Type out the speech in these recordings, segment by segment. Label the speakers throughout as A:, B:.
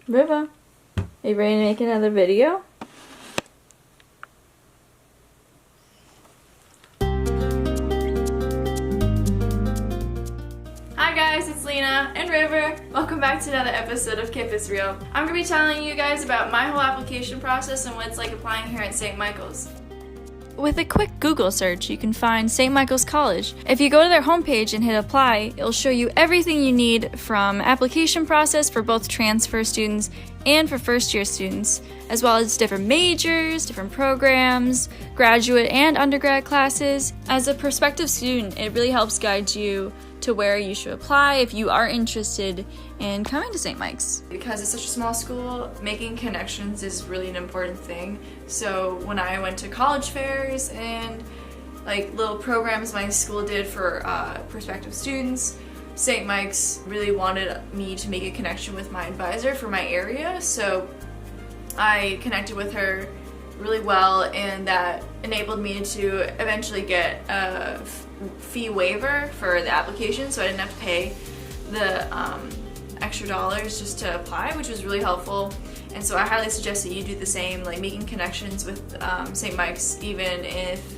A: River, are you ready to make another video? Hi guys, it's Lena and River. Welcome back to another episode of Campus Real. I'm going to be telling you guys about my whole application process and what it's like applying here at St. Michael's. With a quick Google search, you can find St. Michael's College. If you go to their homepage and hit apply, it'll show you everything you need from application process for both transfer students and for first-year students, as well as different majors, different programs, graduate and undergrad classes. As a prospective student, it really helps guide you to where you should apply if you are interested in coming to St. Mike's. Because it's such a small school, making connections is really an important thing. So when I went to college fairs and like little programs my school did for prospective students, St. Mike's really wanted me to make a connection with my advisor for my area. So I connected with her really well, and that enabled me to eventually get a fee waiver for the application, so I didn't have to pay the extra dollars just to apply, which was really helpful. And so I highly suggest that you do the same, like making connections with St. Mike's, even if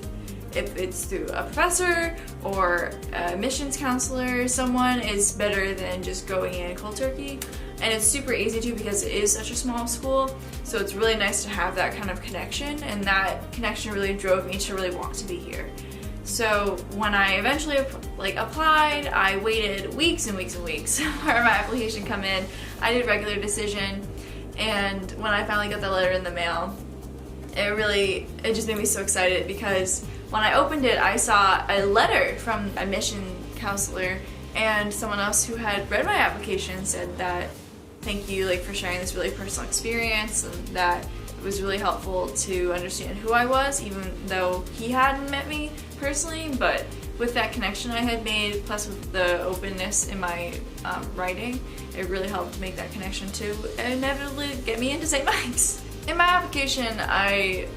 A: it's through a professor or a admissions counselor. Someone is better than just going in cold turkey. And it's super easy to, because it is such a small school, so it's really nice to have that kind of connection, and that connection really drove me to really want to be here. So when I eventually applied, I waited weeks and weeks and weeks for my application to come in. I did regular decision, and when I finally got the letter in the mail, it just made me so excited, because when I opened it, I saw a letter from a admission counselor and someone else who had read my application said that thank you for sharing this really personal experience, and that it was really helpful to understand who I was, even though he hadn't met me personally. But with that connection I had made, plus with the openness in my writing, it really helped make that connection to inevitably get me into St. Mike's. In my application, I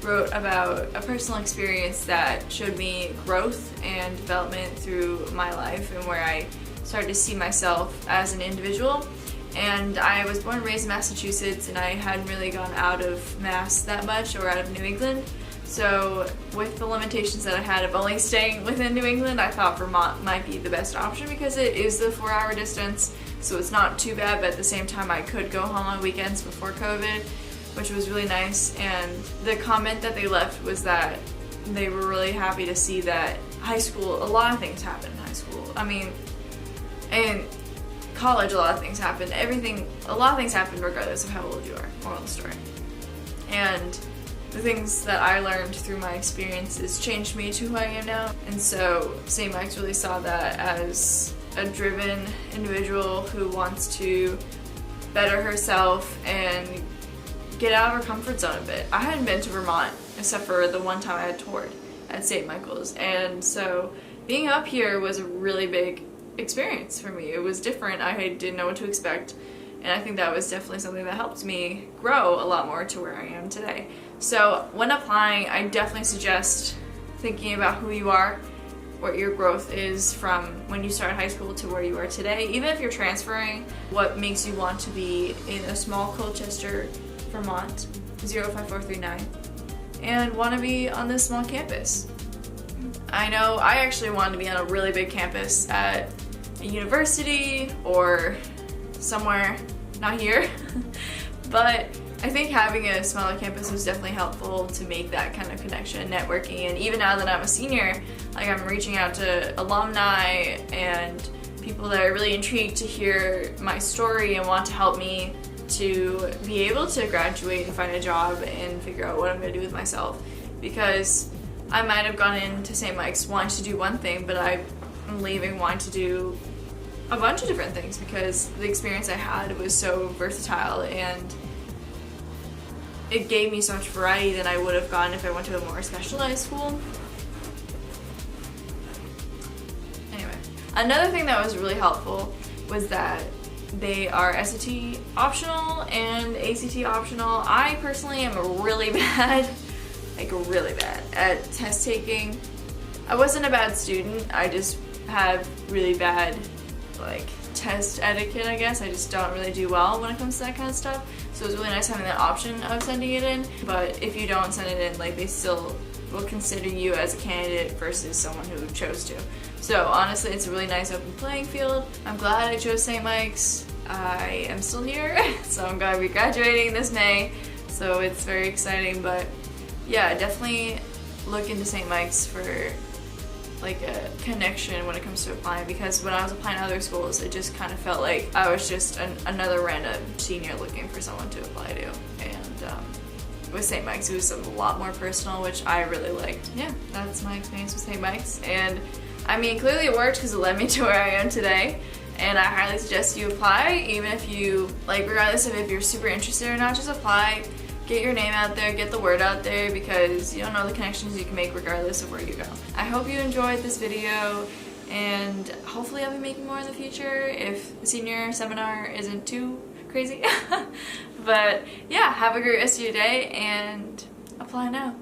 A: wrote about a personal experience that showed me growth and development through my life, and where I started to see myself as an individual. And I was born and raised in Massachusetts, and I hadn't really gone out of Mass that much, or out of New England. So with the limitations that I had of only staying within New England, I thought Vermont might be the best option, because it is the 4-hour distance, so it's not too bad, but at the same time I could go home on weekends before COVID, which was really nice. And the comment that they left was that they were really happy to see that high school, a lot of things happen in high school. I mean, in college, a lot of things happen. A lot of things happen regardless of how old you are. Moral of the story. And the things that I learned through my experiences changed me to who I am now. And so St. Mike's really saw that as a driven individual who wants to better herself and get out of her comfort zone a bit. I hadn't been to Vermont except for the one time I had toured at St. Michael's, and so being up here was a really big experience for me. It was different. I didn't know what to expect, and I think that was definitely something that helped me grow a lot more to where I am today. So when applying, I definitely suggest thinking about who you are, what your growth is from when you started high school to where you are today. Even if you're transferring, what makes you want to be in a small Colchester, Vermont 05439, and want to be on this small campus. I know I actually wanted to be on a really big campus at a university or somewhere not here, but I think having a smaller campus was definitely helpful to make that kind of connection, networking. And even now that I'm a senior, I'm reaching out to alumni and people that are really intrigued to hear my story and want to help me to be able to graduate and find a job and figure out what I'm going to do with myself. Because I might have gone into St. Mike's wanting to do one thing, but I'm leaving wanting to do a bunch of different things, because the experience I had was so versatile, and it gave me so much variety than I would have gotten if I went to a more specialized school. Anyway, another thing that was really helpful was that they are SAT optional and ACT optional. I personally am really bad at test taking. I wasn't a bad student, I just have really bad test etiquette, I guess. I just don't really do well when it comes to that kind of stuff. So it was really nice having that option of sending it in. But if you don't send it in, like, they still will consider you as a candidate versus someone who chose to. So honestly, it's a really nice open playing field. I'm glad I chose St. Mike's. I am still here, so I'm going to be graduating this May. So it's very exciting, but yeah, definitely look into St. Mike's for like a connection when it comes to applying, because when I was applying to other schools, it just kind of felt like I was just another random senior looking for someone to apply to. And with St. Mike's, it was a lot more personal, which I really liked. Yeah, that's my experience with St. Mike's. And I mean, clearly it worked because it led me to where I am today. And I highly suggest you apply, even if you, like, regardless of if you're super interested or not, just apply. Get your name out there, get the word out there, because you don't know the connections you can make regardless of where you go. I hope you enjoyed this video, and hopefully I'll be making more in the future if the senior seminar isn't too crazy. But yeah, have a great rest of your day and apply now.